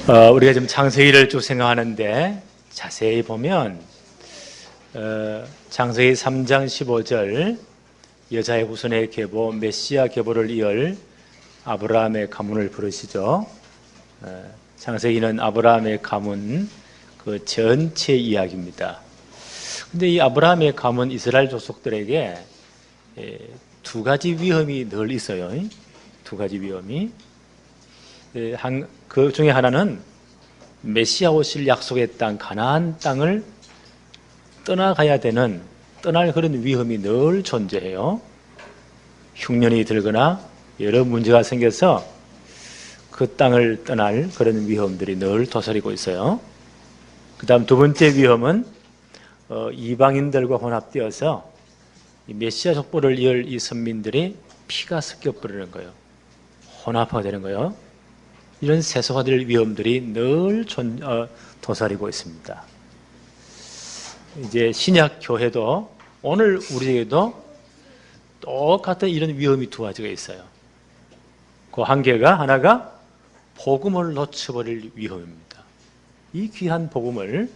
우리가 지금 창세기를 쭉 생각하는데 자세히 보면 창세기 3장 15절 여자의 후손의 계보, 메시아 계보를 이을 아브라함의 가문을 부르시죠. 창세기는 아브라함의 가문 그 전체 이야기입니다. 근데 이 아브라함의 가문 이스라엘 족속들에게 두 가지 위험이 늘 있어요. 두 가지 위험이. 그 중에 하나는 메시아 오실 약속의 땅 가나안 땅을 떠나가야 되는 떠날 그런 위험이 늘 존재해요. 흉년이 들거나 여러 문제가 생겨서 그 땅을 떠날 그런 위험들이 늘 도사리고 있어요. 그 다음 두 번째 위험은 이방인들과 혼합되어서 메시아 족보를 이을 이 선민들이 피가 섞여버리는 거예요. 혼합화가 되는 거예요. 이런 세속화 될 위험들이 늘 도사리고 있습니다. 이제 신약 교회도 오늘 우리에게도 똑같은 이런 위험이 두 가지가 있어요. 그 한계가 하나가 복음을 놓쳐버릴 위험입니다. 이 귀한 복음을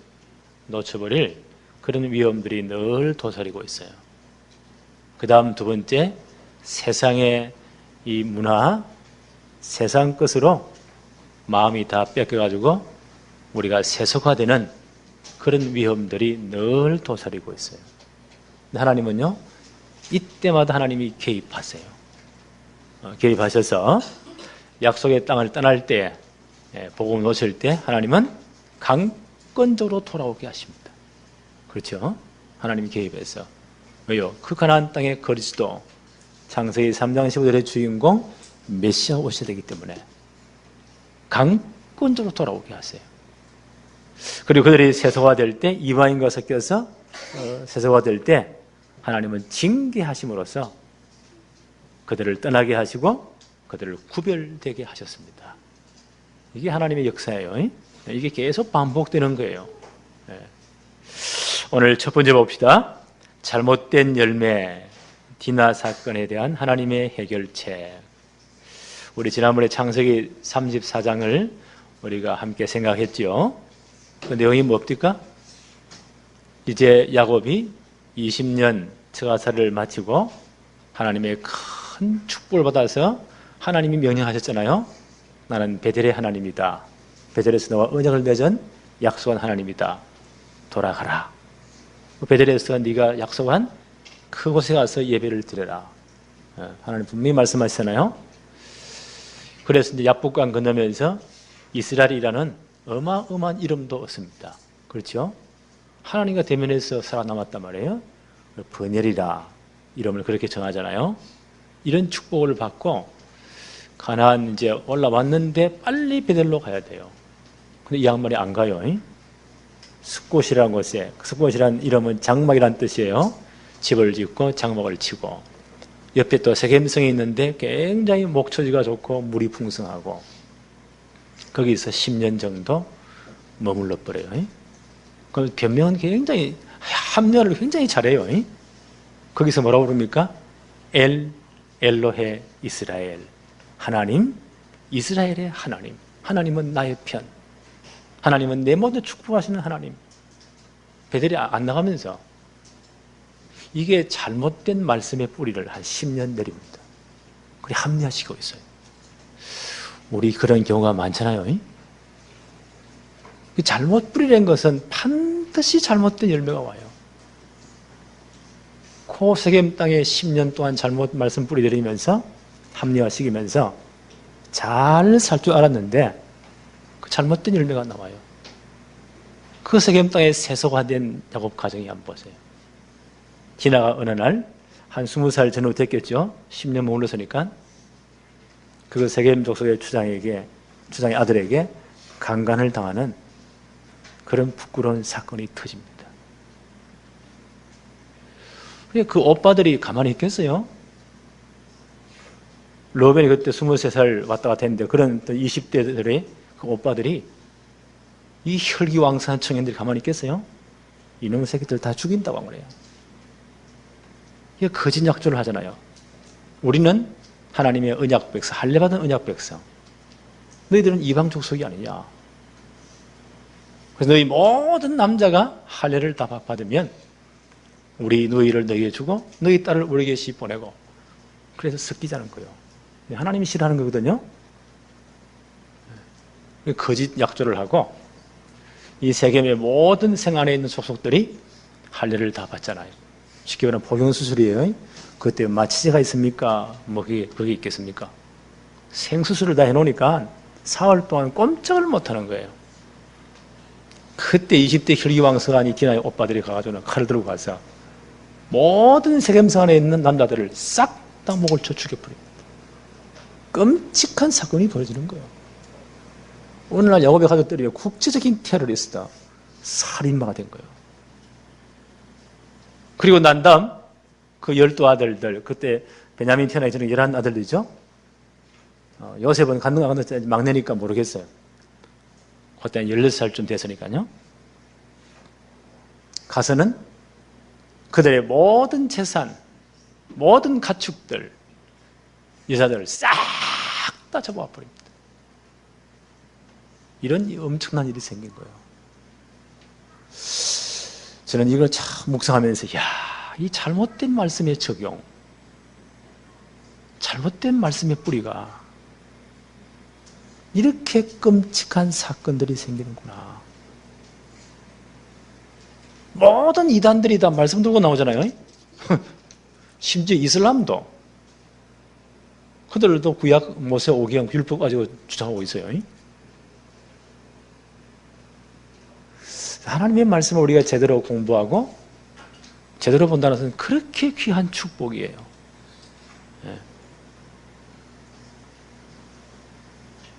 놓쳐버릴 그런 위험들이 늘 도사리고 있어요. 그 다음 두 번째, 세상의 이 문화, 세상 것으로 마음이 다 뺏겨가지고 우리가 세속화되는 그런 위험들이 늘 도사리고 있어요. 하나님은요, 이때마다 하나님이 개입하세요. 개입하셔서 약속의 땅을 떠날 때, 복음을 놓칠 때 하나님은 강권적으로 돌아오게 하십니다. 그렇죠? 하나님이 개입해서. 왜요? 그 가나안 땅의 그리스도, 창세기 3장 15절의 주인공 메시아 오셔야 되기 때문에 강권적으로 돌아오게 하세요. 그리고 그들이 세속화될 때, 이방인과 섞여서 세속화될 때 하나님은 징계하심으로써 그들을 떠나게 하시고 그들을 구별되게 하셨습니다. 이게 하나님의 역사예요. 이게 계속 반복되는 거예요. 오늘 첫 번째 봅시다. 잘못된 열매, 디나 사건에 대한 하나님의 해결책. 우리 지난번에 창세기 34장을 우리가 함께 생각했죠. 그 내용이 뭡니까? 이제 야곱이 20년 처가살이를 마치고 하나님의 큰 축복을 받아서 하나님이 명령하셨잖아요. 나는 베델의 하나님이다. 베델에서 너와 언약을 맺은 약속한 하나님이다. 돌아가라. 베델에서 네가 약속한 그곳에 가서 예배를 드려라. 하나님 분명히 말씀하시잖아요. 그래서 이제 약복강 건너면서 이스라엘이라는 어마어마한 이름도 얻습니다. 그렇죠? 하나님과 대면해서 살아남았단 말이에요. 버넬이라 이름을 그렇게 정하잖아요. 이런 축복을 받고 가나안 이제 올라왔는데 빨리 베델로 가야 돼요. 근데 이 양반이 안 가요. 숫곳이라는 곳에, 숫곳이라는 이름은 장막이라는 뜻이에요. 집을 짓고 장막을 치고 옆에 또 세겜성이 있는데 굉장히 목초지가 좋고 물이 풍성하고 거기서 10년 정도 머물러 버려요. 그 변명은 굉장히 합리화를 굉장히 잘해요. 거기서 뭐라고 부릅니까? 엘로헤 이스라엘. 하나님, 이스라엘의 하나님. 하나님은 나의 편. 하나님은 내 모든 축복하시는 하나님. 베델이 안 나가면서 이게 잘못된 말씀의 뿌리를 한 10년 내립니다. 그래 합리화시키고 있어요. 우리 그런 경우가 많잖아요. 잘못 뿌리는 것은 반드시 잘못된 열매가 와요. 그 세겜 땅에 10년 동안 잘못 말씀 뿌리들이면서 합리화시키면서 잘 살 줄 알았는데 그 잘못된 열매가 나와요. 그 세겜 땅에 세속화된 야곱 가정이 한번 보세요. 디나가 어느 날 한 20살 전후 됐겠죠. 10년 머물렀으니까 그 세겜 족속의 주장의 아들에게 강간을 당하는 그런 부끄러운 사건이 터집니다. 그 오빠들이 가만히 있겠어요? 로벤이 그때 23살 왔다 갔다 했는데 그런 20대들의 그 오빠들이 이 혈기왕성한 청년들이 가만히 있겠어요? 이놈의 새끼들 다 죽인다고 한 거예요. 이게 거짓 약조를 하잖아요. 우리는 하나님의 언약 백성, 할례받은 언약 백성. 너희들은 이방 족속이 아니냐. 그래서 너희 모든 남자가 할례를 다 받으면 우리 너희를 너희에게 주고 너희 딸을 우리에게 보내고, 그래서 섞이자는 거예요. 하나님이 싫어하는 거거든요. 거짓 약조를 하고 이 세겜의 모든 생안에 있는 속속들이 할례를 다 받잖아요. 쉽게 말하면 복용수술이에요. 그때 마취제가 있습니까? 뭐 그게 있겠습니까? 생수술을 다 해놓으니까 사흘 동안 꼼짝을 못하는 거예요. 그때 20대 혈기왕성한 이 기나의 오빠들이 가가지고 칼을 들고 가서 모든 세겜성 안에 있는 남자들을 싹 다 목을 쳐 죽여버립니다. 끔찍한 사건이 벌어지는 거예요. 오늘날 야곱의 가족들이 국제적인 테러리스트다, 살인마가 된 거예요. 그리고 난 다음 그 12아들들, 그때 베냐민 태어나기 전에 11아들들이죠. 요셉은 막내니까 모르겠어요. 그때는 16살쯤 됐으니까요. 가서는 그들의 모든 재산, 모든 가축들, 여자들을 싹 다 잡아와 버립니다. 이런 엄청난 일이 생긴 거예요. 저는 이걸 참 묵상하면서, 이 잘못된 말씀의 적용, 잘못된 말씀의 뿌리가 이렇게 끔찍한 사건들이 생기는구나. 모든 이단들이 다 말씀 들고 나오잖아요. 심지어 이슬람도, 그들도 구약 모세 오경 율법 가지고 주장하고 있어요. 하나님의 말씀을 우리가 제대로 공부하고 제대로 본다는 것은 그렇게 귀한 축복이에요.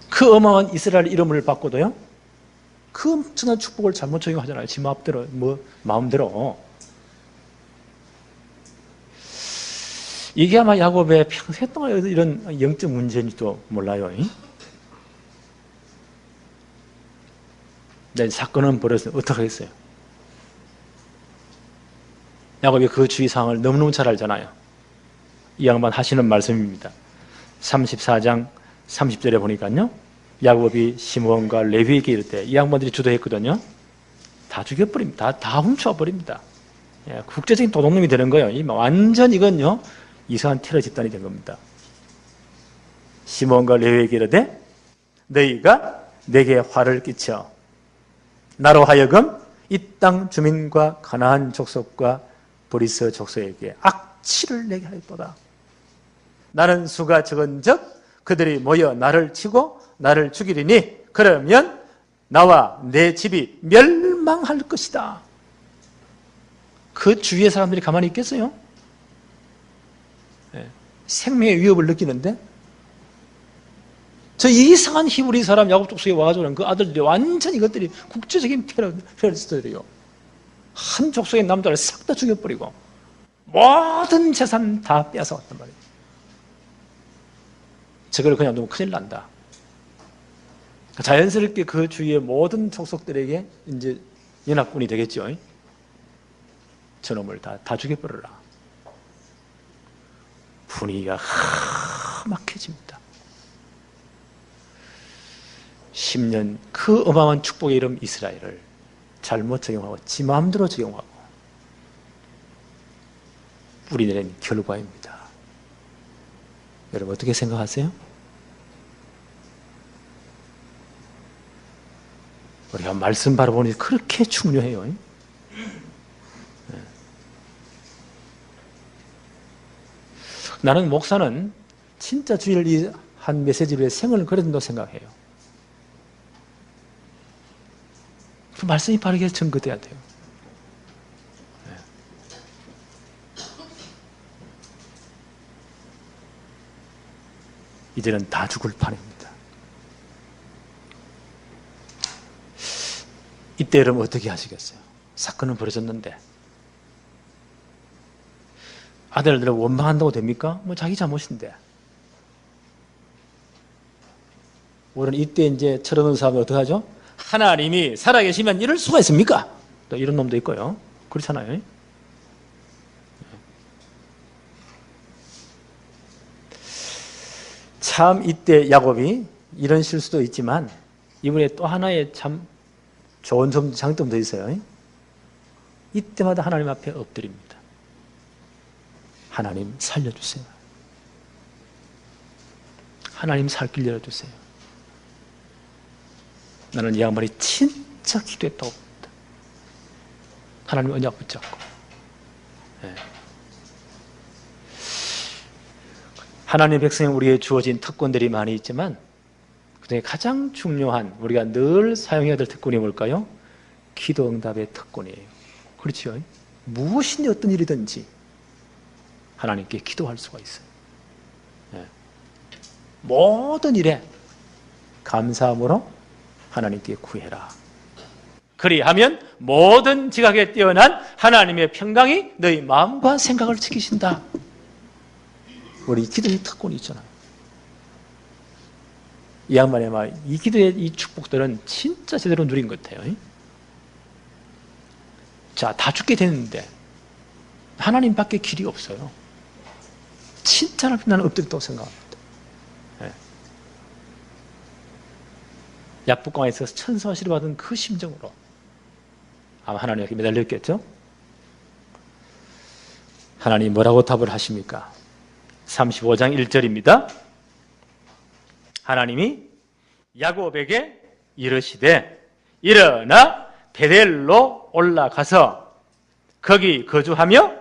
그 어마어마한 이스라엘 이름을 받고도요, 그 엄청난 축복을 잘못 적용하잖아요. 지 마음대로, 마음대로. 이게 아마 야곱의 평생 동안 이런 영적 문제인지도 몰라요. 네, 사건은 벌어서 어떻게 하겠어요? 야곱이 그 주위 상황을 너무너무 잘 알잖아요. 이 양반 하시는 말씀입니다. 34장 30절에 보니까요, 야곱이 시므온과 레위에게 이를 때 이 양반들이 주도했거든요. 다 죽여버립니다. 다 훔쳐버립니다. 국제적인 도둑놈이 되는 거예요. 완전 이건요, 이상한 테러 집단이 된 겁니다. 시므온과 레위에게 이르되 너희가 내게 화를 끼쳐 나로 하여금 이 땅 주민과 가나안 족속과 브리스 족속에게 악취를 내게 하였도다. 나는 수가 적은즉 그들이 모여 나를 치고 나를 죽이리니 그러면 나와 내 집이 멸망할 것이다. 그 주위의 사람들이 가만히 있겠어요? 생명의 위협을 느끼는데, 저 이상한 히브리 사람 야곱 족속에 와가지고 그 아들들이 완전히 이것들이 국제적인 테러리스트들이요. 한 족속의 남자를 싹 다 죽여버리고 모든 재산 다 빼앗아왔단 말이에요. 저걸 그냥 너무 큰일 난다. 자연스럽게 그 주위의 모든 족속들에게 이제 연합군이 되겠죠. 저놈을 다 죽여버려라. 분위기가 험악해집니다. 10년 그 어마어마한 축복의 이름 이스라엘을 잘못 적용하고 지 마음대로 적용하고 뿌리내린 결과입니다. 여러분 어떻게 생각하세요? 우리가 말씀 바라보니 그렇게 중요해요. 나는 목사는 진짜 주일 이 한 메시지를 위해 생을 걸어준다고 생각해요. 그 말씀이 바르게 증거돼야 돼요. 이제는 다 죽을 판입니다. 이때 여러분 어떻게 하시겠어요? 사건은 벌어졌는데 아들들을 원망한다고 됩니까? 뭐 자기 잘못인데. 우리는 이때 이제 철없는 사람이 어떻게 하죠? 하나님이 살아계시면 이럴 수가 있습니까? 또 이런 놈도 있고요. 그렇잖아요. 참 이때 야곱이 이런 실수도 있지만 이번에 또 하나의 참 좋은 장점도 있어요. 이때마다 하나님 앞에 엎드립니다. 하나님 살려주세요. 하나님 살 길 열어주세요. 나는 이 양반이 진짜 기도했다고 봅니다. 하나님 언약 붙잡고. 네. 하나님의 백성에 우리에게 주어진 특권들이 많이 있지만 그중에 가장 중요한 우리가 늘 사용해야 될 특권이 뭘까요? 기도 응답의 특권이에요. 그렇죠? 무엇인지 어떤 일이든지 하나님께 기도할 수가 있어요. 네. 모든 일에 감사함으로 하나님께 구해라. 그리하면 모든 지각에 뛰어난 하나님의 평강이 너희 마음과 생각을 지키신다. 우리 기도의 특권이 있잖아요. 이 양반의 말, 이 기도의 이 축복들은 진짜 제대로 누린 것 같아요. 자, 다 죽게 됐는데 하나님밖에 길이 없어요. 진짜 나는 엎드렸다고 생각합니다. 네. 약복강에서 천사시를 받은 그 심정으로 아마 하나님께 매달렸겠죠? 하나님 뭐라고 답을 하십니까? 35장 1절입니다. 하나님이 야곱에게 이르시되 일어나 베델로 올라가서 거기 거주하며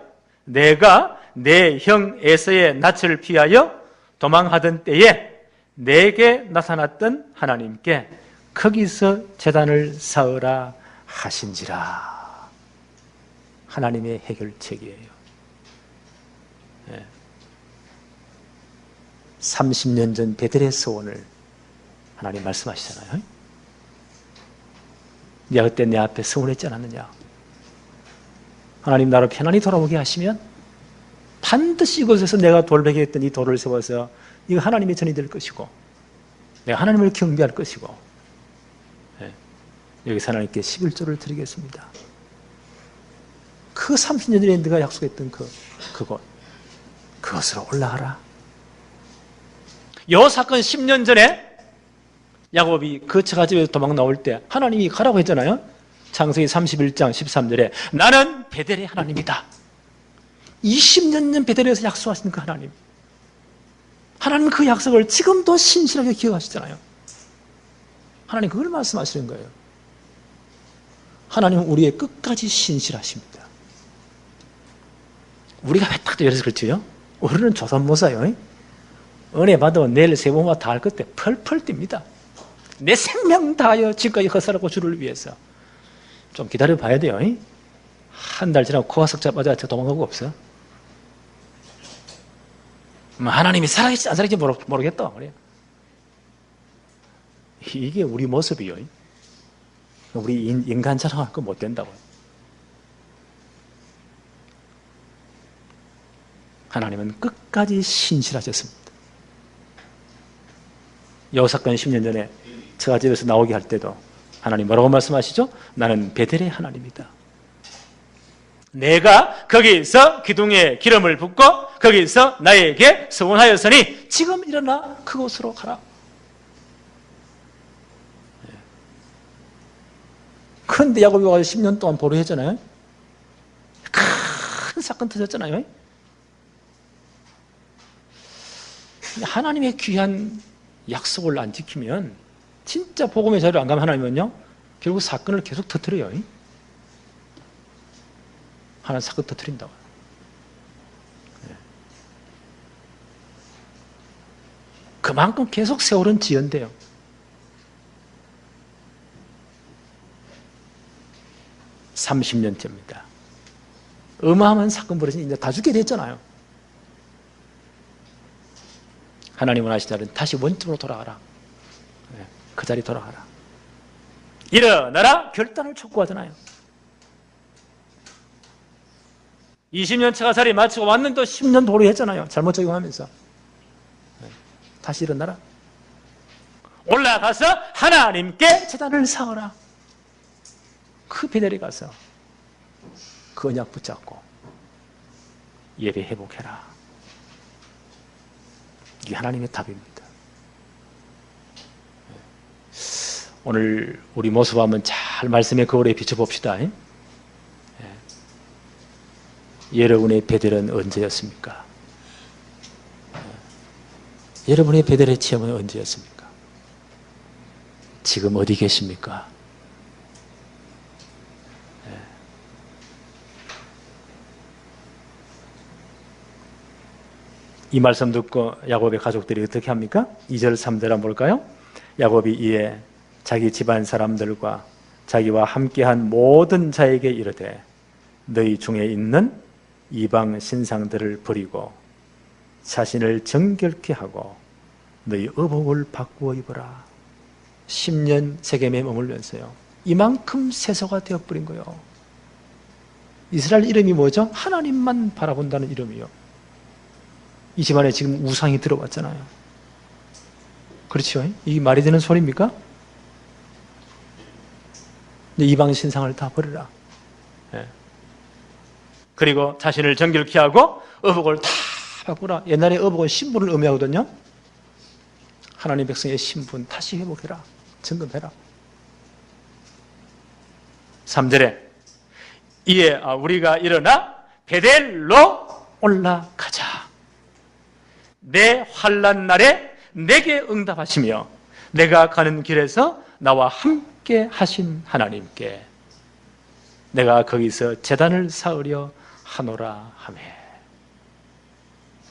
내가 내 형 에서의 낯을 피하여 도망하던 때에 내게 나타났던 하나님께 거기서 제단을 쌓으라 하신지라. 하나님의 해결책이에요. 30년 전 베델의 소원을 하나님 말씀하시잖아요. 네가 그때 내 앞에 서운했지 않았느냐. 하나님 나로 편안히 돌아오게 하시면 반드시 이곳에서 내가 돌베개 했던 이 돌을 세워서 이거 하나님의 전이 될 것이고 내가 하나님을 경배할 것이고 여기서 하나님께 11조를 드리겠습니다. 그 30년 전에 네가 약속했던 그곳 그것으로 올라가라. 요 사건 10년 전에 야곱이 그 처가집에서 도망 나올 때 하나님이 가라고 했잖아요. 창세기 31장 13절에 나는 베델의 하나님이다. 20년 전 베델에서 약속하신 그 하나님. 하나님 그 약속을 지금도 신실하게 기억하시잖아요. 하나님 그걸 말씀하시는 거예요. 하나님은 우리의 끝까지 신실하십니다. 우리가 왜 딱 이래서 그렇지요? 우리는 조선모사요. 은혜 받아 내일 세번만 다 할 그때 펄펄 뜁니다. 내 생명 다하여 지금까지 허사하고 주를 위해서. 좀 기다려 봐야 돼요. 한 달 지나고 코가 석자마자 도망가고 없어요. 하나님이 살아있지 안 살아있지 모르겠다. 이게 우리 모습이요. 우리 인간처럼 할 거 못 된다고요. 하나님은 끝까지 신실하셨습니다. 여호사건 10년 전에 처가집에서 나오게 할 때도 하나님 뭐라고 말씀하시죠? 나는 베델의 하나님이다. 내가 거기서 기둥에 기름을 붓고 거기서 나에게 서원하였으니 지금 일어나 그곳으로 가라. 그런데 야곱이 와서 10년 동안 보류했잖아요. 큰 사건 터졌잖아요. 하나님의 귀한 약속을 안 지키면 진짜 복음의 자리를 안 가면 하나님은요 결국 사건을 계속 터뜨려요. 하나님 사건 터뜨린다고요. 그만큼 계속 세월은 지연돼요. (30년째입니다) 어마어마한 사건 벌어지니 이제 다 죽게 됐잖아요. 하나님은 하시자는 다시 원점으로 돌아가라. 그 자리 돌아가라. 일어나라 결단을 촉구하잖아요. 20년 처가살이 마치고 왔는데 또 10년 보류했잖아요. 잘못 적용하면서. 다시 일어나라. 올라가서 하나님께 제단을 쌓으라. 그 베델에 가서 그 언약 붙잡고 예배 회복해라. 이게 하나님의 답입니다. 오늘 우리 모습 한번 잘 말씀의 거울에 비춰봅시다. 여러분의 베델은 언제였습니까? 여러분의 베델의 체험은 언제였습니까? 지금 어디 계십니까? 이 말씀 듣고 야곱의 가족들이 어떻게 합니까? 2절 3절 한번 볼까요? 야곱이 이에 자기 집안 사람들과 자기와 함께한 모든 자에게 이르되 너희 중에 있는 이방 신상들을 버리고 자신을 정결케 하고 너희 의복을 바꾸어 입어라. 10년 세겜에 머물면서요, 이만큼 세서가 되어버린 거예요. 이스라엘 이름이 뭐죠? 하나님만 바라본다는 이름이요. 이 집안에 지금 우상이 들어왔잖아요. 그렇죠? 이게 말이 되는 소리입니까? 이방 신상을 다 버리라. 그리고 자신을 정결케 하고 의복을 다 바꾸라. 옛날에 의복은 신분을 의미하거든요. 하나님 백성의 신분 다시 회복해라. 점검해라. 3절에 이에 우리가 일어나 베델로 올라가자. 내 환난 날에 내게 응답하시며 내가 가는 길에서 나와 함께 하신 하나님께 내가 거기서 제단을 쌓으려 하노라 하매.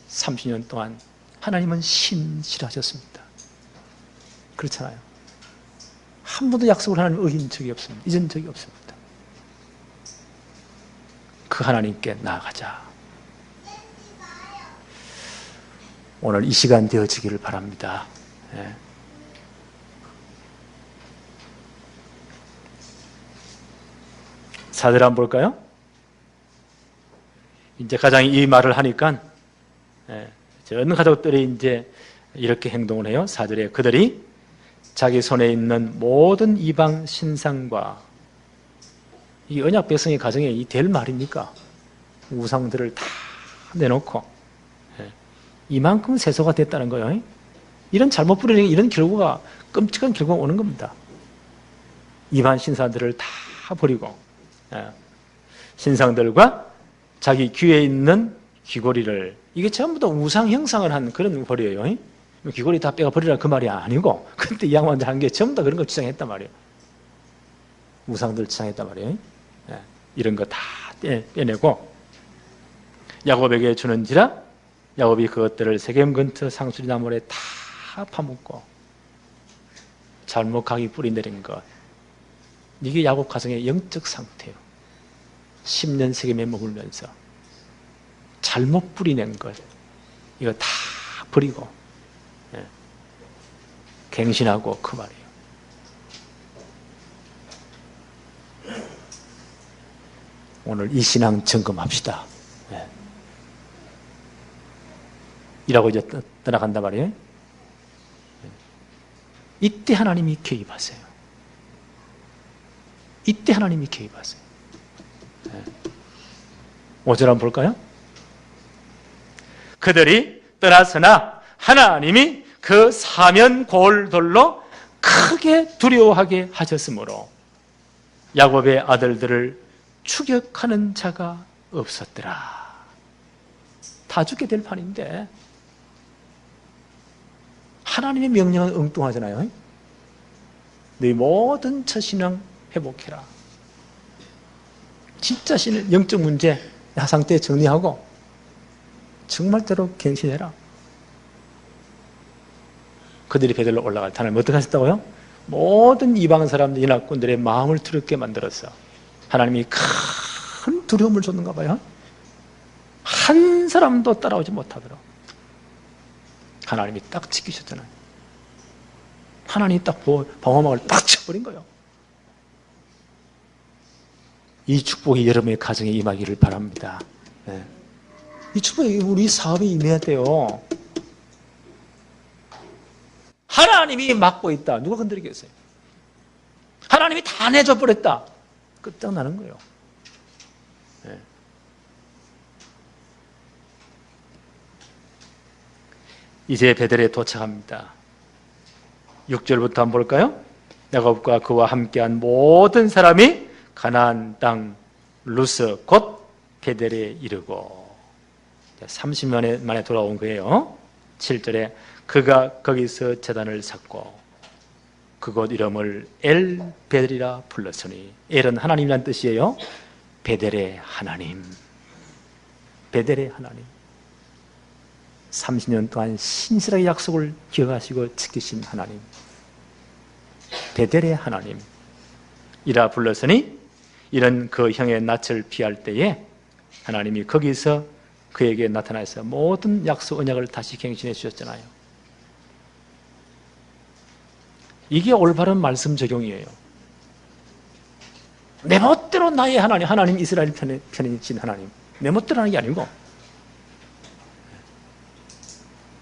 30년 동안 하나님은 신실하셨습니다. 그렇잖아요. 한 번도 약속을 하나님 어긴 적이 없습니다. 잊은 적이 없습니다. 그 하나님께 나아가자. 오늘 이 시간 되어지기를 바랍니다. 예. 사절 한번 볼까요? 이제 가장이 이 말을 하니까 전 가족들이 이제 이렇게 행동을 해요. 4절에 그들이 자기 손에 있는 모든 이방 신상과 이 언약 백성의 가정에 이 될 말입니까? 우상들을 다 내놓고 이만큼 세소가 됐다는 거예요. 이런 잘못 부리는 이런 결과가 끔찍한 결과가 오는 겁니다. 이방 신상들을 다 버리고 신상들과 자기 귀에 있는 귀고리를, 이게 전부 다 우상 형상을 한 그런 버려요. 귀고리 다 빼가 버리라 그 말이 아니고, 근데 이 양반들 한 게 전부 다 그런 걸 주장했단 말이에요. 우상들 주장했단 말이에요. 이런 거 다 빼내고 야곱에게 주는지라 야곱이 그것들을 세겜 근처 상수리 나무에 다 파묻고 잘못 가기 뿌리 내린 것, 이게 야곱 가정의 영적 상태예요. 10년 세겜에 머물면서 잘못 뿌리낸 것, 이거 다 버리고 갱신하고 그 말이에요. 오늘 이 신앙 점검합시다. 이라고 이제 떠나간단 말이에요. 이때 하나님이 개입하세요. 이때 하나님이 개입하세요. 5절 한번 볼까요? 그들이 떠나서나 하나님이 그 사면 골돌로 크게 두려워하게 하셨으므로 야곱의 아들들을 추격하는 자가 없었더라. 다 죽게 될 판인데 하나님의 명령은 엉뚱하잖아요. 너희 모든 처신앙 회복해라. 진짜 신의 영적 문제 상태 정리하고 정말대로 갱신해라. 그들이 베델로 올라갈 때 하나님 어떻게 하셨다고요? 모든 이방 사람들, 연합군들의 마음을 두렵게 만들었어. 하나님이 큰 두려움을 줬는가 봐요. 한 사람도 따라오지 못하도록 하나님이 딱 지키셨잖아요. 하나님이 딱 방어막을 딱 쳐버린 거예요. 이 축복이 여러분의 가정에 임하기를 바랍니다. 네. 이 축복이 우리 사업에 임해야 돼요. 하나님이 막고 있다. 누가 건드리겠어요? 하나님이 다 내줘버렸다. 끝장나는 거예요. 네. 이제 베델에 도착합니다. 6절부터 한번 볼까요? 야곱과 그와 함께한 모든 사람이 가나안 땅 루스 곧 베델에 이르고 30년 만에 돌아온 거예요. 7절에 그가 거기서 제단을 쌓고 그곳 이름을 엘 베델이라 불렀으니 엘은 하나님이란 뜻이에요. 베델의 하나님, 베델의 하나님. 30년 동안 신실하게 약속을 기억하시고 지키신 하나님, 베델의 하나님 이라 불렀으니 이런 그 형의 낯을 피할 때에 하나님이 거기서 그에게 나타나서 모든 약속 언약을 다시 갱신해 주셨잖아요. 이게 올바른 말씀 적용이에요. 내 멋대로 나의 하나님 이스라엘 편이신 하나님, 내 멋대로 하는 게 아니고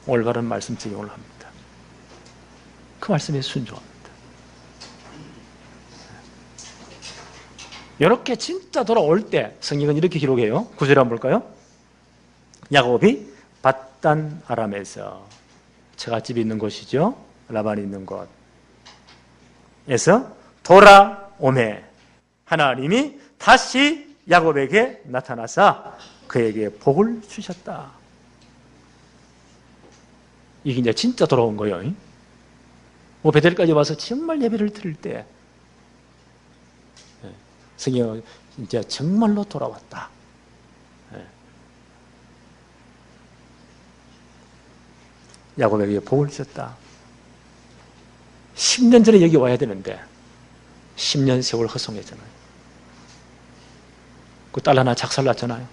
올바른 말씀 적용을 합니다. 그 말씀에 순종합니다. 이렇게 진짜 돌아올 때 성경은 이렇게 기록해요. 9절 한번 볼까요? 야곱이 밧단 아람에서 처갓집이 있는 곳이죠. 라반이 있는 곳에서 돌아오매 하나님이 다시 야곱에게 나타나사 그에게 복을 주셨다. 이게 이제 진짜 돌아온 거예요. 베델까지 와서 정말 예배를 드릴 때 성경은 이제 정말로 돌아왔다. 야곱에게 복을 주셨다. 10년 전에 여기 와야 되는데 10년 세월 허송했잖아요. 그 딸 하나 작살났잖아요.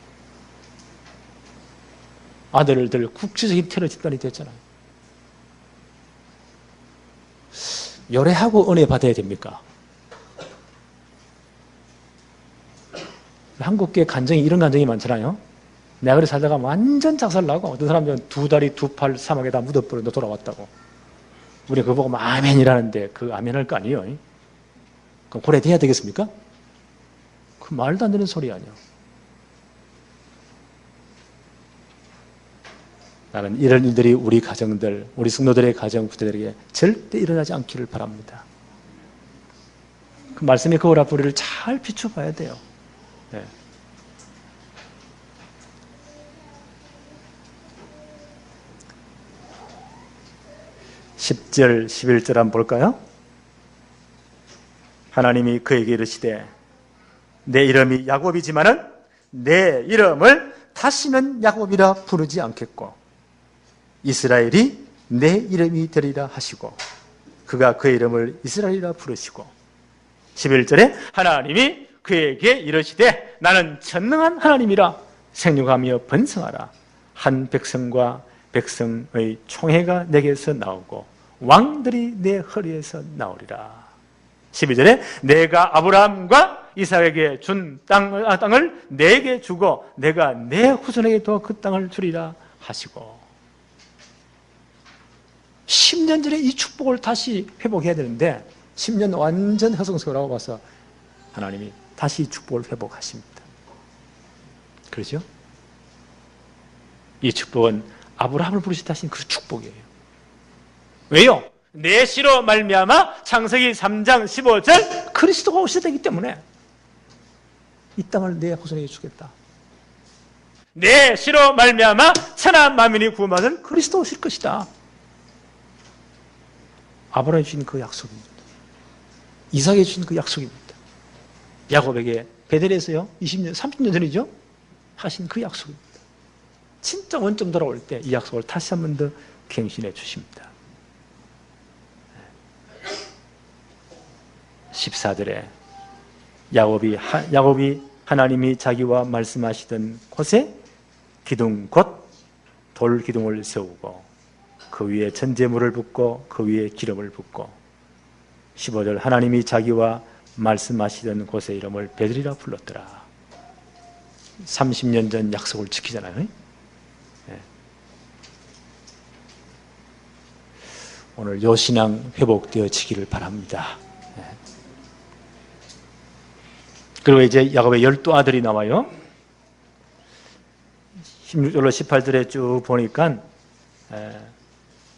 아들들 국제적인 테러 집단이 됐잖아요. 열애하고 은혜 받아야 됩니까? 한국계 간정이 이런 간정이 많잖아요. 내가 그래 살다가 완전 작살나고 어떤 사람들은 두 다리 두 팔 사막에다 묻어버리고 돌아왔다고. 우리 그거 보고 아멘이라는데 그 아멘 할 거 아니에요. 그럼 고려돼야 되겠습니까? 그 말도 안 되는 소리 아니야. 나는 이런 일들이 우리 가정들, 우리 성도들의 가정 부대들에게 절대 일어나지 않기를 바랍니다. 그 말씀이 그 오라 뿌리를 잘 비춰봐야 돼요. 네. 10절, 11절 한번 볼까요? 하나님이 그에게 이르시되 내 이름이 야곱이지만은 내 이름을 다시는 야곱이라 부르지 않겠고 이스라엘이 내 이름이 되리라 하시고 그가 그의 이름을 이스라엘이라 부르시고 11절에 하나님이 그에게 이르시되 나는 전능한 하나님이라 생육하며 번성하라 한 백성과 백성의 총회가 내게서 나오고 왕들이 내 허리에서 나오리라. 12절에 내가 아브라함과 이삭에게 준 땅을 내게 주고 내가 내 후손에게도 그 땅을 주리라 하시고 10년 전에 이 축복을 다시 회복해야 되는데 10년 완전 허송세월하고 봐서 하나님이 다시 이 축복을 회복하십니다. 그렇죠? 이 축복은 아브라함을 부르시다신 그 축복이에요. 왜요? 내 씨로 말미암아 창세기 3장 15절 그리스도가 오셔야 되기 때문에 이 땅을 내 후손에게 주겠다. 내 씨로 말미암아 천하 만민이 구원받을 그리스도 오실 것이다. 아브라함이 주신 그 약속입니다. 이삭에게 주신 그 약속입니다. 야곱에게 베델에서요 20년, 30년 전이죠? 하신 그 약속입니다. 진짜 원점 돌아올 때 이 약속을 다시 한 번 더 갱신해 주십니다. 14절에 야곱이 하나님이 자기와 말씀하시던 곳에 기둥 곧 돌기둥을 세우고 그 위에 전제물을 붓고 그 위에 기름을 붓고 15절 하나님이 자기와 말씀하시던 곳의 이름을 베들이라 불렀더라. 30년 전 약속을 지키잖아요. 네. 오늘 요 신앙 회복되어지기를 바랍니다. 네. 그리고 이제 야곱의 12아들이 나와요. 16절로 18절에 쭉 보니까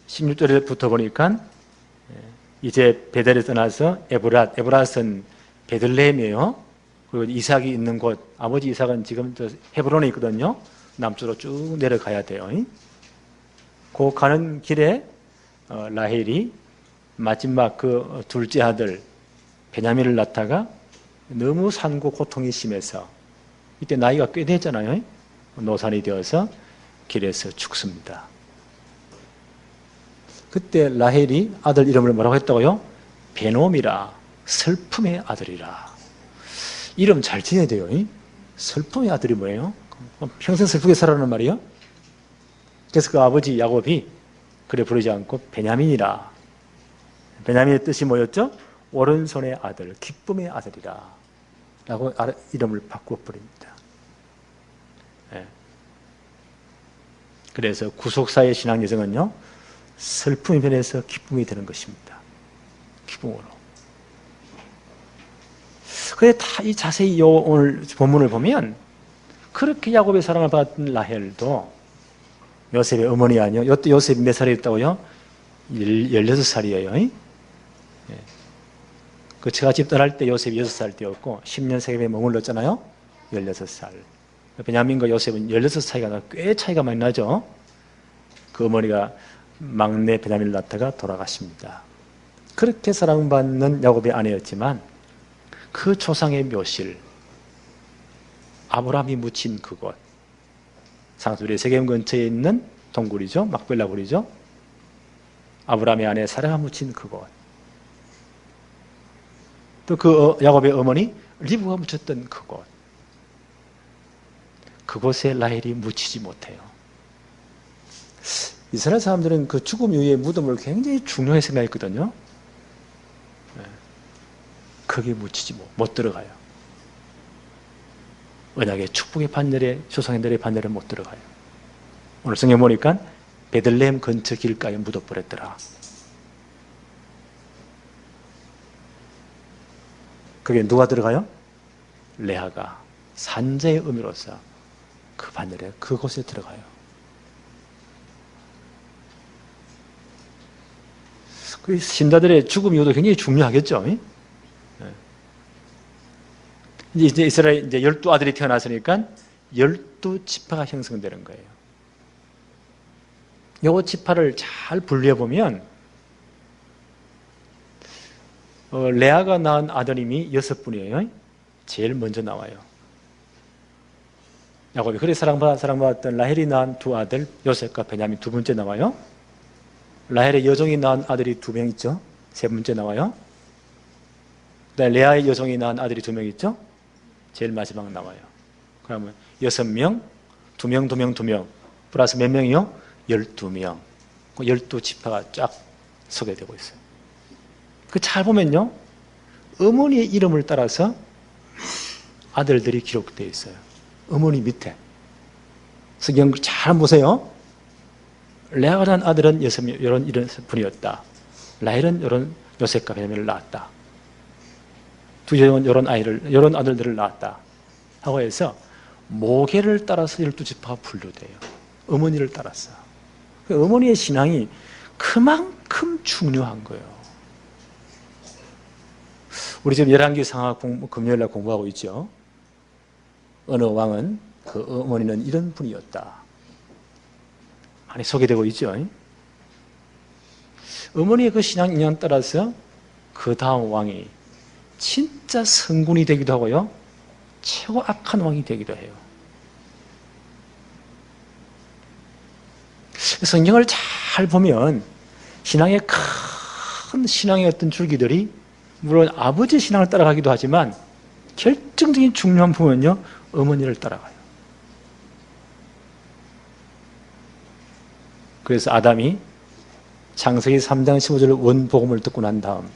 16절에부터 보니까 이제 베델을 떠나서 에브랏은 베들레헴이에요. 그리고 이삭이 있는 곳, 아버지 이삭은 지금 저 헤브론에 있거든요. 남쪽으로 쭉 내려가야 돼요. 그 가는 길에 라헬이 마지막 그 둘째 아들 베냐민을 낳다가 너무 산고 고통이 심해서 이때 나이가 꽤 됐잖아요. 노산이 되어서 길에서 죽습니다. 그때 라헬이 아들 이름을 뭐라고 했다고요? 베놈이라, 슬픔의 아들이라. 이름 잘 지어야 돼요. 슬픔의 아들이 뭐예요? 평생 슬프게 살아라는 말이요. 그래서 그 아버지 야곱이 그래 부르지 않고 베냐민이라. 베냐민의 뜻이 뭐였죠? 오른손의 아들, 기쁨의 아들이라 라고 이름을 바꿔버립니다. 네. 그래서 구속사의 신앙 여정은요, 슬픔이 변해서 기쁨이 되는 것입니다. 기쁨으로. 그래 다 이 자세히 오늘 본문을 보면 그렇게 야곱의 사랑을 받은 라헬도 요셉의 어머니 아니요. 이때 요셉이 몇 살이었다고요? 16살이에요. 그 처갓집 떠날 때 요셉이 6살 때였고 10년 세겜에 머물렀잖아요. 16살. 베냐민과 요셉은 16살 차이가 꽤 차이가 많이 나죠. 그 어머니가 막내 베냐민을 낳다가 돌아가십니다. 그렇게 사랑받는 야곱의 아내였지만 그 조상의 묘실, 아브라함이 묻힌 그곳, 상수리 세겜 근처에 있는 동굴이죠. 막벨라굴이죠. 아브라함의 아내 사라가 묻힌 그곳, 또 그 야곱의 어머니 리브가 묻혔던 그곳, 그곳에 라헬이 묻히지 못해요. 이스라엘 사람들은 그 죽음 이후의 무덤을 굉장히 중요하게 생각했거든요. 거기에 묻히지 못 들어가요. 언약의 축복의 반열에, 조상들의 반열에 못 들어가요. 오늘 성경 보니까 베들레헴 근처 길가에 묻어버렸더라. 그게 누가 들어가요? 레아가 산자의 의미로서 그 반열에, 그곳에 들어가요. 그 신자들의 죽음 이후도 굉장히 중요하겠죠. 이제 이스라엘 이제 12아들이 태어났으니까 12지파가 형성되는 거예요. 요 지파를 잘 분류해 보면 레아가 낳은 아드님이 6분이에요. 제일 먼저 나와요. 야곱이 그래 사랑받았던 라헬이 낳은 두 아들 요셉과 베냐민 두 번째 나와요. 라헬의 여종이 낳은 아들이 2명 있죠. 세 번째 나와요. 레아의 여종이 낳은 아들이 2명 있죠. 제일 마지막 나와요. 그러면 6명, 2명, 2명, 2명 플러스 몇 명이요? 12명. 12지파가 쫙 소개되고 있어요. 그 잘 보면요, 어머니의 이름을 따라서 아들들이 기록되어 있어요. 어머니 밑에. 성경 잘 보세요. 레아가 낳은 아들은 이런 분이었다. 라헬은 이런 요셉과 베냐민을 낳았다. 두 여종은 이런 아들들을 낳았다. 하고 해서 모계를 따라서 12지파가 분류돼요. 어머니를 따라서. 어머니의 신앙이 그만큼 중요한 거예요. 우리 지금 열왕기 상하 금요일날 공부하고 있죠. 어느 왕은 그 어머니는 이런 분이었다. 많이 소개되고 있죠. 어머니의 그 신앙 인연 따라서 그 다음 왕이 진짜 성군이 되기도 하고요, 최고 악한 왕이 되기도 해요. 성경을 잘 보면 신앙의 큰 신앙의 어떤 줄기들이 물론 아버지 신앙을 따라가기도 하지만 결정적인 중요한 부분은요, 어머니를 따라가요. 그래서 아담이 창세기 3장 15절 원복음을 듣고 난 다음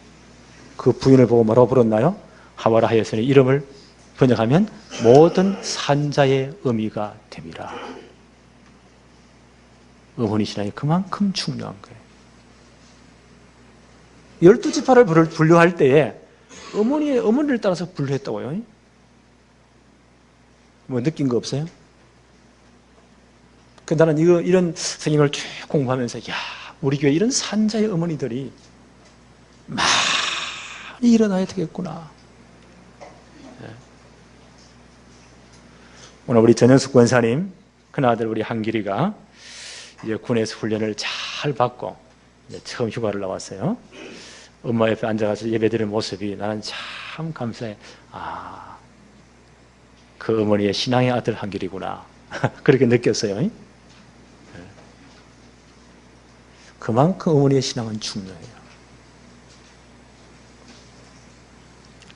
그 부인을 보고 뭐라고 불렀나요? 하와라 하였으니 이름을 번역하면 모든 산자의 의미가 됨이라. 어머니 신앙이 그만큼 중요한 거예요. 12지파를 분류할 때에 어머니를 따라서 분류했다고요. 뭐 느낀 거 없어요? 나는 이런 성경을 쭉 공부하면서, 야, 우리 교회 이런 산자의 어머니들이 많이 일어나야 되겠구나. 오늘 우리 전영숙 권사님 큰아들 우리 한길이가 이제 군에서 훈련을 잘 받고 이제 처음 휴가를 나왔어요. 엄마 옆에 앉아가서 예배드리는 모습이 나는 참 감사해. 아, 그 어머니의 신앙의 아들 한길이구나. 그렇게 느꼈어요. 그만큼 어머니의 신앙은 중요해요.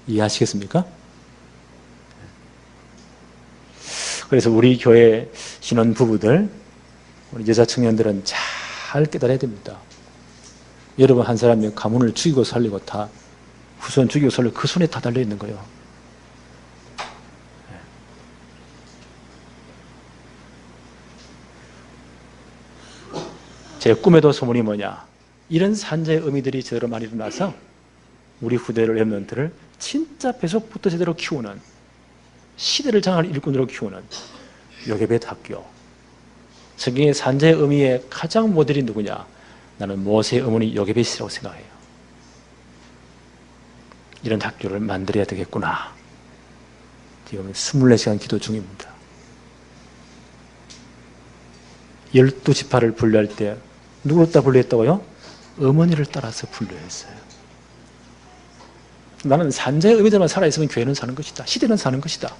이해하시겠습니까? 그래서 우리 교회 신혼 부부들, 우리 여자 청년들은 잘 깨달아야 됩니다. 여러분 한 사람이 가문을 죽이고 살리고 다 후손 죽이고 살리고 그 손에 다 달려 있는 거예요. 제 꿈에도 소문이 뭐냐, 이런 산자의 의미들이 제대로 많이 일어나서 우리 후대를 랩런트를 진짜 배속부터 제대로 키우는, 시대를 장할 일꾼으로 키우는 요게벳 학교. 성경의 산자의 의미의 가장 모델이 누구냐? 나는 모세의 어머니 요게벳이라고 생각해요. 이런 학교를 만들어야 되겠구나. 지금 24시간 기도 중입니다. 12지파를 분류할 때 누구를 따라 분류했다고요? 어머니를 따라서 분류했어요. 나는 산자의 의미대로만 살아있으면 교회는 사는 것이다. 시대는 사는 것이다.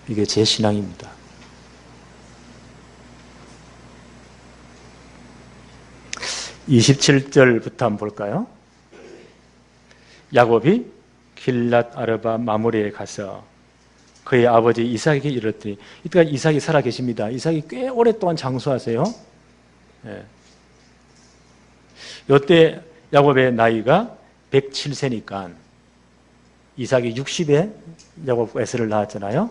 이게 제 신앙입니다. (27절부터) 한번 볼까요? 야곱이 길랏 아르바 마므리에 가서 그의 아버지 이삭에게 이르렀더니, 이때까지 이삭이 살아 계십니다. 이삭이 꽤 오랫동안 장수하세요. 이때 야곱의 나이가 107세니까 이삭이 60에 야곱 에서를 낳았잖아요.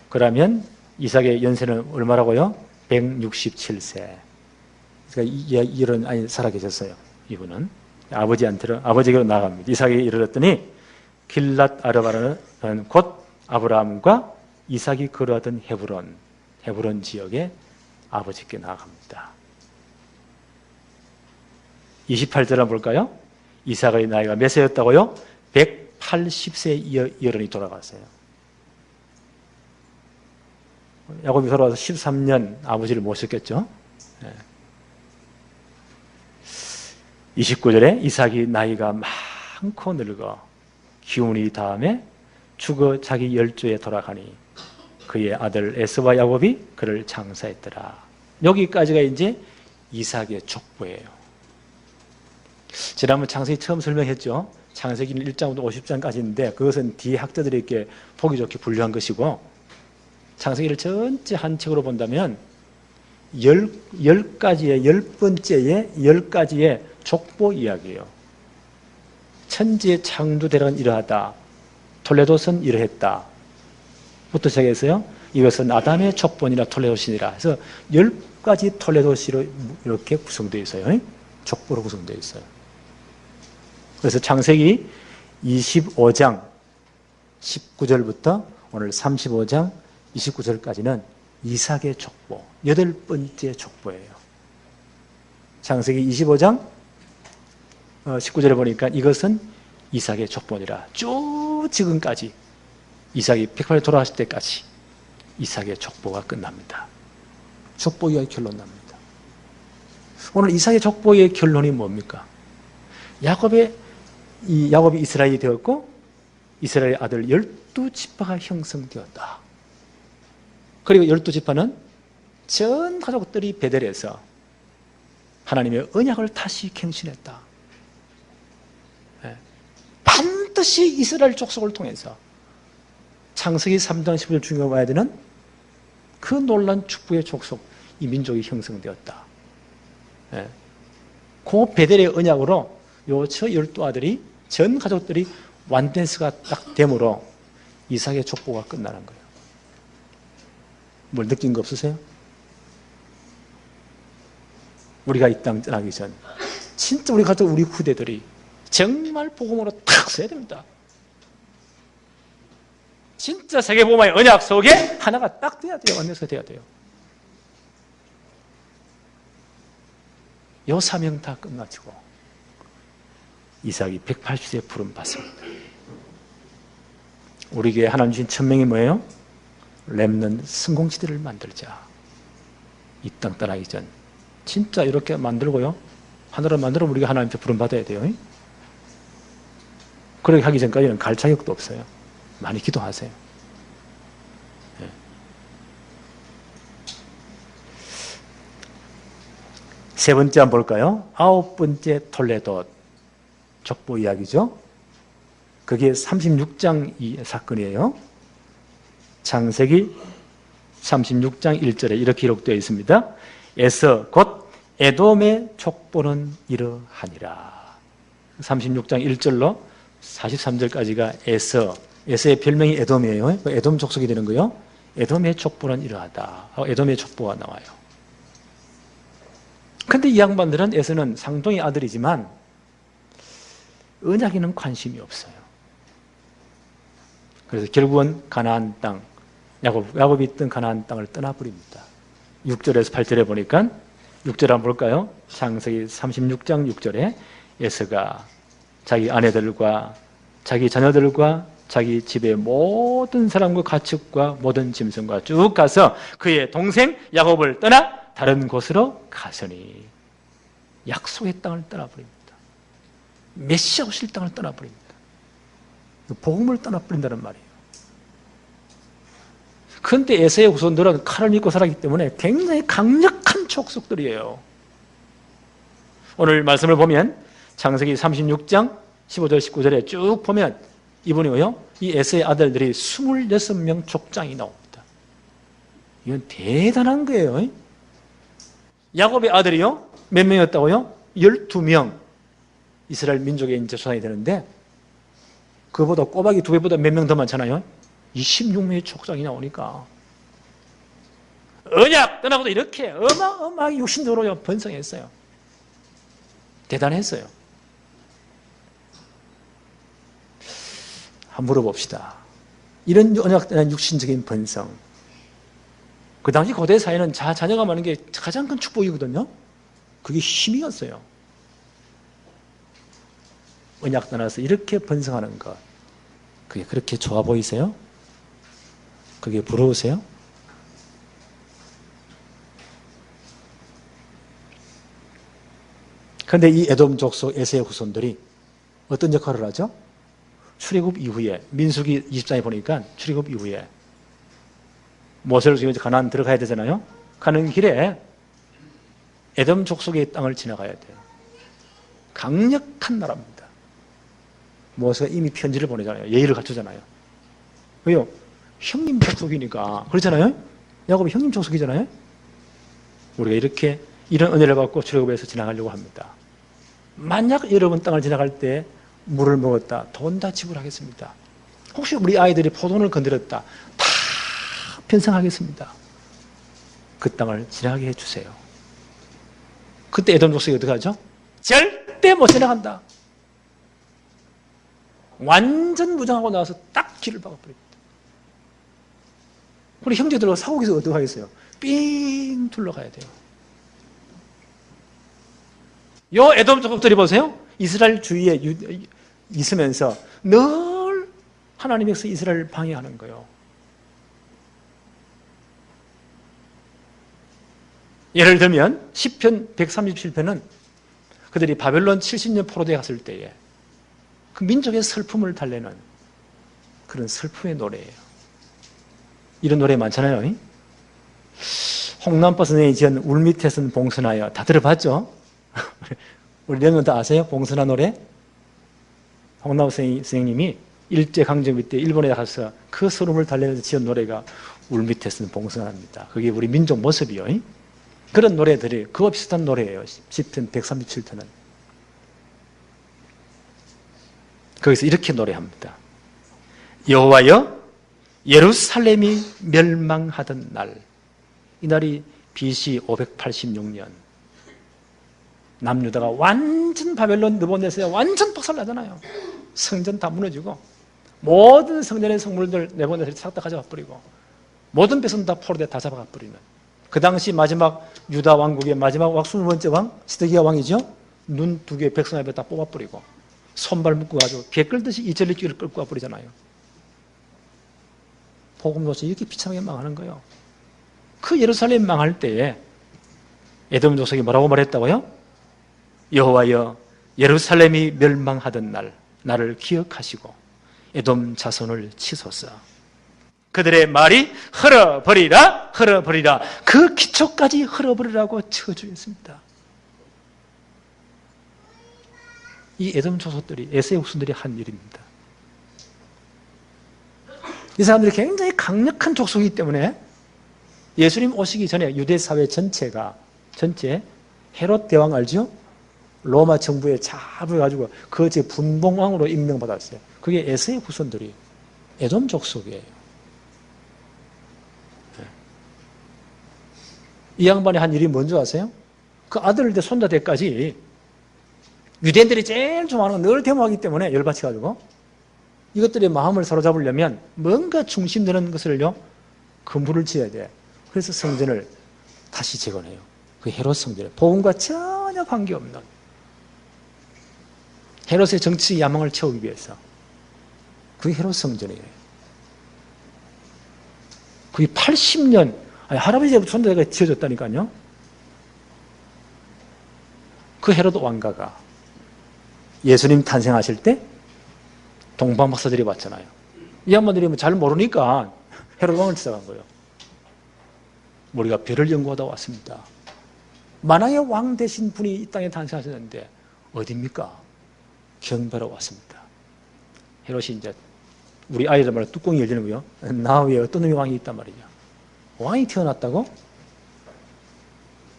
그러면 이삭의 연세는 얼마라고요? 167세. 그러니까 이런 아이 살아 계셨어요. 이분은 아버지에게로 나갑니다. 이삭이 이르렀더니 길랏 아르바라는 곧 아브라함과 이삭이 거주하던 헤브론 지역에 아버지께 나갑니다. 28절 한번 볼까요? 이삭의 나이가 몇 세였다고요? 180세 여른이 돌아갔어요. 야곱이 돌아와서 13년 아버지를 모셨겠죠. 29절에 이삭이 나이가 많고 늙어 기운이 다음에 죽어 자기 열조에 돌아가니 그의 아들 에서와 야곱이 그를 장사했더라. 여기까지가 이제 이삭의 족보예요. 지난번 창세기 처음 설명했죠. 창세기는 1장부터 50장까지인데 그것은 뒤에 학자들이 이렇게 보기 좋게 분류한 것이고, 창세기를 전체 한 책으로 본다면 10가지의 10번째의 10가지의 족보 이야기예요. 천지의 창조 대략은 이러하다. 톨레도선 이러했다. 부터 시작해서요. 이것은 아담의 족본이라 톨레도신이라 해서 10가지 톨레도시로 이렇게 구성되어 있어요. 족보로 구성되어 있어요. 그래서 창세기 25장 19절부터 오늘 35장 29절까지는 이삭의 족보, 8번째 족보예요. 창세기 25장 19절에 보니까 이것은 이삭의 족보니라. 쭉 지금까지 이삭이 108에 돌아가실 때까지 이삭의 족보가 끝납니다. 족보 이야기 결론 납니다. 오늘 이삭의 족보의 결론이 뭡니까? 야곱이 이스라엘이 되었고 이스라엘의 아들 12지파가 형성되었다. 그리고 12지파는 전 가족들이 베델에서 하나님의 언약을 다시 갱신했다. 반드시 이스라엘 족속을 통해서 창세기 3장 10절 중에 와야 되는 그 놀란 축복의 족속, 이 민족이 형성되었다. 그 베델의 언약으로 요 저 12아들이 전 가족들이 완전스가 딱 되므로 이삭의 족보가 끝나는 거예요. 뭘 느낀 거 없으세요? 우리가 이 땅 떠나기 전 진짜 우리 가족, 우리 후대들이 정말 복음으로 탁 써야 됩니다. 진짜 세계복음의 언약 속에 하나가 딱 돼야 돼요. 언약서가 돼야 돼요. 요 사명 다 끝마치고 이삭이 180세에 부름 받습니다. 우리 교회 하나님 주신 천명이 뭐예요? 렘넌트 성공지대를 만들자. 이 땅 떠나기 전 진짜 이렇게 만들고요, 하늘을 만들어 우리가 하나님께 부름 받아야 돼요. 그렇게 하기 전까지는 갈 자격도 없어요. 많이 기도하세요. 네. 세 번째 한번 볼까요? 9번째 톨레도 족보 이야기죠. 그게 36장 이 사건이에요. 창세기 36장 1절에 이렇게 기록되어 있습니다. 에서 곧 에돔의 족보는 이러하니라. 36장 1절로 43절까지가 에서의 별명이 에돔이에요. 에돔 족속이 되는 거예요. 에돔의 족보는 이러하다. 에돔의 족보가 나와요. 근데 이 양반들은 에서는 상동의 아들이지만 언약에는 관심이 없어요. 그래서 결국은 가나안 땅, 야곱이 있던 가나안 땅을 떠나버립니다. 6절에서 8절에 보니까 6절 한번 볼까요? 창세기 36장 6절에 에서가 자기 아내들과 자기 자녀들과 자기 집의 모든 사람과 가축과 모든 짐승과 쭉 가서 그의 동생 야곱을 떠나 다른 곳으로 가서니 약속의 땅을 떠나버립니다. 메시아 오실 땅을 떠나버립니다. 복음을 떠나버린다는 말이에요. 그런데 에서의 후손들은 칼을 믿고 살았기 때문에 굉장히 강력한 족속들이에요. 오늘 말씀을 보면 창세기 36장 15절 19절에 쭉 보면 이분이요, 이 에서의 아들들이 26명 족장이 나옵니다. 이건 대단한 거예요. 야곱의 아들이요, 몇 명이었다고요? 12명. 이스라엘 민족의 이제 조상이 되는데 그보다 꼬박이 2배보다 몇 명 더 많잖아요. 26명의 족장이 나오니까 언약 떠나고도 이렇게 어마어마하게 육신적으로 번성했어요. 대단했어요. 한번 물어봅시다. 이런 언약 떠난 육신적인 번성, 그 당시 고대 사회는 자녀가 많은 게 가장 큰 축복이거든요. 그게 힘이었어요. 언약 떠나서 이렇게 번성하는 것, 그게 그렇게 좋아 보이세요? 그게 부러우세요? 그런데 이 에돔 족속 에서의 후손들이 어떤 역할을 하죠? 출애굽 이후에, 민수기 20장에 보니까 출애굽 이후에 모세를 지금 가나안 들어가야 되잖아요. 가는 길에 에돔 족속의 땅을 지나가야 돼요. 강력한 나라입니다. 모세가 이미 편지를 보내잖아요. 예의를 갖추잖아요. 왜요? 형님 족속이니까. 그렇잖아요. 야곱이 형님 족속이잖아요. 우리가 이렇게 이런 은혜를 받고 출애굽에서 지나가려고 합니다. 만약 여러분 땅을 지나갈 때 물을 먹었다, 돈 다 지불하겠습니다. 혹시 우리 아이들이 포도를 건드렸다, 다 변상하겠습니다. 그 땅을 지나가게 해주세요. 그때 에돔 족속이 어떻게 하죠? 절대 못 지나간다. 완전 무장하고 나와서 딱 길을 막아버립니다. 우리 형제들과 사고기서 어떻게 하겠어요? 삥 둘러가야 돼요. 요 에돔 족속들이 보세요. 이스라엘 주위에 있으면서 늘 하나님께서 이스라엘을 방해하는 거예요. 예를 들면 시편 137편은 그들이 바벨론 70년 포로되어 갔을 때에 그 민족의 슬픔을 달래는 그런 슬픔의 노래예요. 이런 노래 많잖아요. 홍남파 선생님이 지은 울밑에선 봉선하여, 다 들어봤죠? 우리 랩은 다 아세요? 봉선화 노래? 홍남파 선생님이 일제강점기 때 일본에 가서 그 슬픔을 달래면서 지은 노래가 울밑에선 봉선화입니다. 그게 우리 민족 모습이요. 그런 노래들이 그와 비슷한 노래예요. 시편 137편은. 거기서 이렇게 노래합니다. 여호와여, 예루살렘이 멸망하던 날, 이날이 BC 586년, 남유다가 완전 바벨론 느부갓네살에 완전 박살나잖아요. 성전 다 무너지고 모든 성전의 성물들 느부갓네살이 싹 다 가져가 버리고 모든 백성 다 포로돼 다 잡아가 버리는 그 당시 마지막 유다 왕국의 마지막 20번째 왕 시드기야 왕이죠. 눈 두 개 백성 앞에 다 뽑아버리고 손발 묶어가지고 개 끌듯이 이전리길을 끌고 와버리잖아요. 복음도시 이렇게 비참하게 망하는 거예요. 그 예루살렘 망할 때에 에돔 족속이 뭐라고 말했다고요? 여호와여, 예루살렘이 멸망하던 날 나를 기억하시고 에돔 자손을 치소서. 그들의 말이 흘러버리라 흘러버리라, 그 기초까지 흘러버리라고 쳐주겠습니다. 이 에돔 족속들이, 에서의 후손들이 한 일입니다. 이 사람들이 굉장히 강력한 족속이기 때문에 예수님 오시기 전에 유대 사회 전체 헤롯 대왕 알죠? 로마 정부에 잡아가지고 그 분봉왕으로 임명받았어요. 그게 에서의 후손들이 에돔 족속이에요. 이 양반이 한 일이 뭔지 아세요? 그 아들 대 손자 때까지 유대인들이 제일 좋아하는 걸 늘 데모하기 때문에 열받쳐가지고 이것들의 마음을 사로잡으려면 뭔가 중심되는 것을요, 건물을 지어야 돼. 그래서 성전을 다시 재건해요. 그 헤롯 성전에 복음과 전혀 관계없는 헤롯의 정치 야망을 채우기 위해서 그게 헤롯 성전이에요. 그게 80년, 할아버지 손자가 지어졌다니까요. 그 헤롯 왕가가 예수님 탄생하실 때 동방 박사들이 왔잖아요. 이 양반들이 잘 모르니까 헤롯 왕을 찾아간 거예요. 우리가 별을 연구하다 왔습니다. 만왕의 왕 되신 분이 이 땅에 탄생하셨는데 어디입니까? 경배하러 왔습니다. 헤롯이 이제 우리 아이들 말로 뚜껑이 열리는 거요. 나 위에 어떤 놈의 왕이 있단 말이냐. 왕이 태어났다고?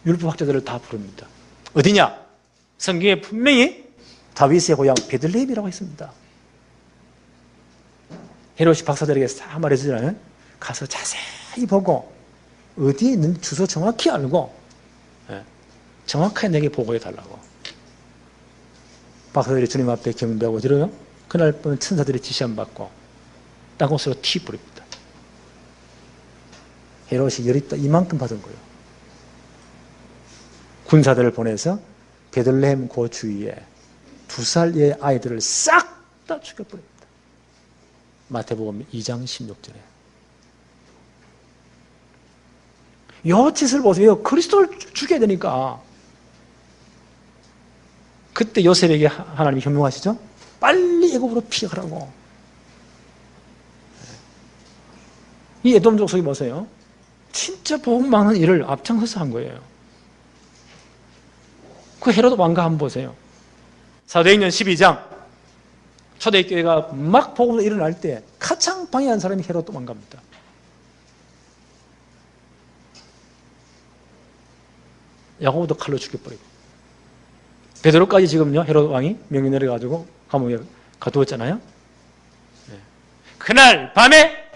율법학자들을 다 부릅니다. 어디냐? 성경에 분명히 다윗의 고향 베들레헴이라고 했습니다. 헤롯이 박사들에게 싹 말해주잖아요. 가서 자세히 보고 어디에 있는 주소 정확히 알고 정확하게 내게 보고해달라고. 박사들이 주님 앞에 경배하고 들어요. 그날 밤 천사들이 지시 안 받고 땅곳으로 튀 뿌립니다. 헤롯이 열이 이만큼 받은 거예요. 군사들을 보내서 베들레헴 그 주위에 2살의 아이들을 싹 다 죽여버립니다. 마태복음 2장 16절에. 이 짓을 보세요. 그리스도를 죽여야 되니까. 그때 요셉에게 하나님이 현명하시죠? 빨리 애굽으로 피하라고. 이 에돔 족속이 보세요. 진짜 복음 많은 일을 앞장서서 한 거예요. 그 헤롯 왕가 한번 보세요. 사도행전 12장 초대교회가 막 복음으로 일어날 때 가장 방해한 사람이 헤롯 왕가입니다. 야고보도 칼로 죽여버리고 베드로까지 지금요 헤롯 왕이 명령 내려가지고 감옥에 가두었잖아요. 그날 밤에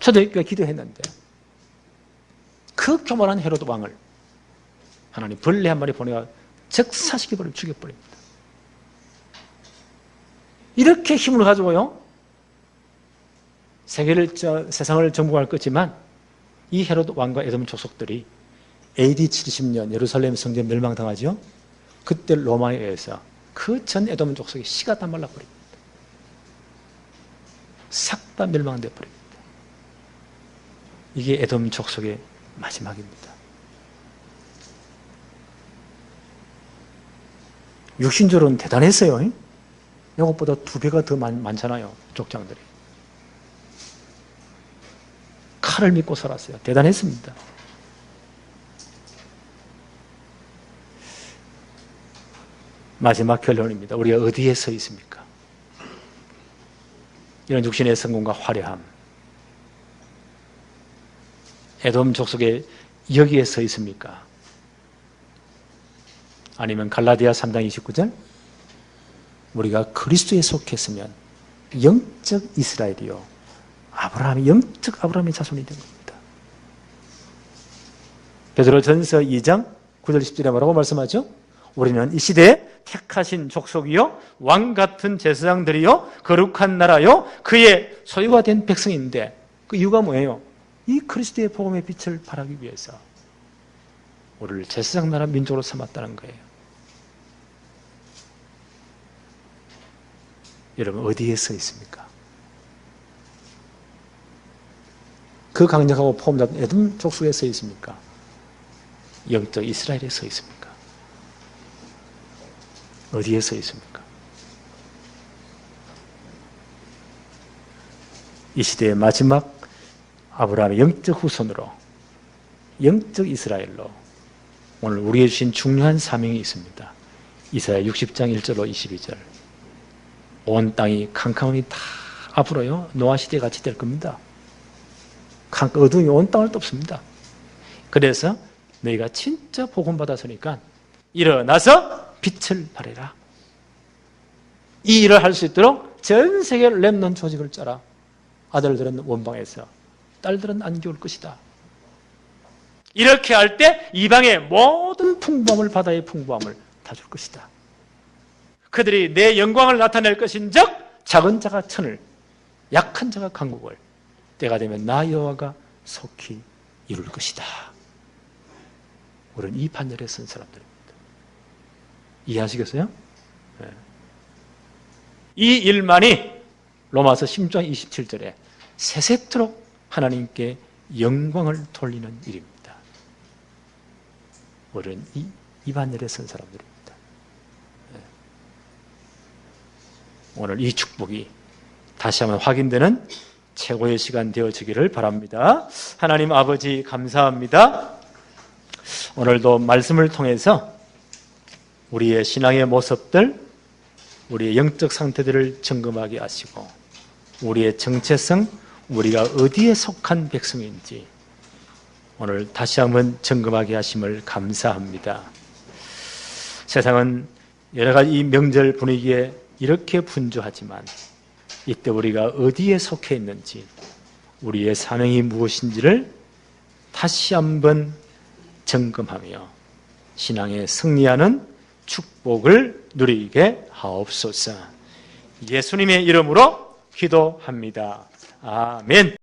초대교회가 기도했는데 그 교만한 헤롯 왕을 하나님 벌레 한 마리 보내가 즉사시켜버리고 죽여버립니다. 이렇게 힘을 가지고요 세상을 정복할 거지만 이 헤롯 왕과 에돔 족속들이 AD 70년 예루살렘 성전 멸망당하죠. 그때 로마에 의해서 그 전 에돔 족속이 씨가 다 말라버립니다. 싹 다 멸망돼 버립니다. 이게 에돔 족속의 마지막입니다. 육신적으로는 대단했어요. 이것보다 2배가 더 많잖아요. 족장들이. 칼을 믿고 살았어요. 대단했습니다. 마지막 결론입니다. 우리가 어디에 서 있습니까? 이런 육신의 성공과 화려함, 에돔 족속에 여기에 서 있습니까? 아니면 갈라디아 3장 29절 우리가 그리스도에 속했으면 영적 이스라엘이요 영적 아브라함의 자손이 된 겁니다. 베드로전서 2장 9절 10절에 뭐라고 말씀하죠? 우리는 이 시대에 택하신 족속이요 왕같은 제사장들이요 거룩한 나라요 그의 소유가 된 백성인데 그 이유가 뭐예요? 이 그리스도의 복음의 빛을 발하기 위해서 우리를 제사장 나라 민족으로 삼았다는 거예요. 여러분 어디에 서 있습니까? 그 강력하고 포함된 에돔 족속에 서 있습니까? 영적 이스라엘에 서 있습니까? 어디에 서 있습니까? 이 시대의 마지막 아브라함의 영적 후손으로, 영적 이스라엘로 오늘 우리에게 주신 중요한 사명이 있습니다. 이사야 60장 1절로 22절. 온 땅이 캄캄함이 다 앞으로요 노아 시대 같이 될 겁니다. 어둠이 온 땅을 덮습니다. 그래서 너희가 진짜 복음 받았으니까 일어나서 빛을 발해라. 이 일을 할 수 있도록 전 세계 렘넌트 조직을 짜라. 아들들은 원방에서, 딸들은 안겨올 것이다. 이렇게 할 때 이방의 모든 풍부함을, 바다의 풍부함을 다 줄 것이다. 그들이 내 영광을 나타낼 것인즉 작은 자가 천을, 약한 자가 강국을, 때가 되면 나 여호와가 속히 이룰 것이다. 우리는 이 판결에 선 사람들입니다. 이해하시겠어요? 네. 이 일만이 로마서 16장 27절에 세세토록 하나님께 영광을 돌리는 일입니다. 우리는 이 판결에 선 사람들입니다. 네. 오늘 이 축복이 다시 한번 확인되는 최고의 시간 되어지기를 바랍니다. 하나님 아버지 감사합니다. 오늘도 말씀을 통해서 우리의 신앙의 모습들, 우리의 영적 상태들을 점검하게 하시고 우리의 정체성, 우리가 어디에 속한 백성인지 오늘 다시 한번 점검하게 하심을 감사합니다. 세상은 여러 가지 이 명절 분위기에 이렇게 분주하지만 이때 우리가 어디에 속해 있는지, 우리의 사명이 무엇인지를 다시 한번 점검하며 신앙에 승리하는 축복을 누리게 하옵소서. 예수님의 이름으로 기도합니다. 아멘.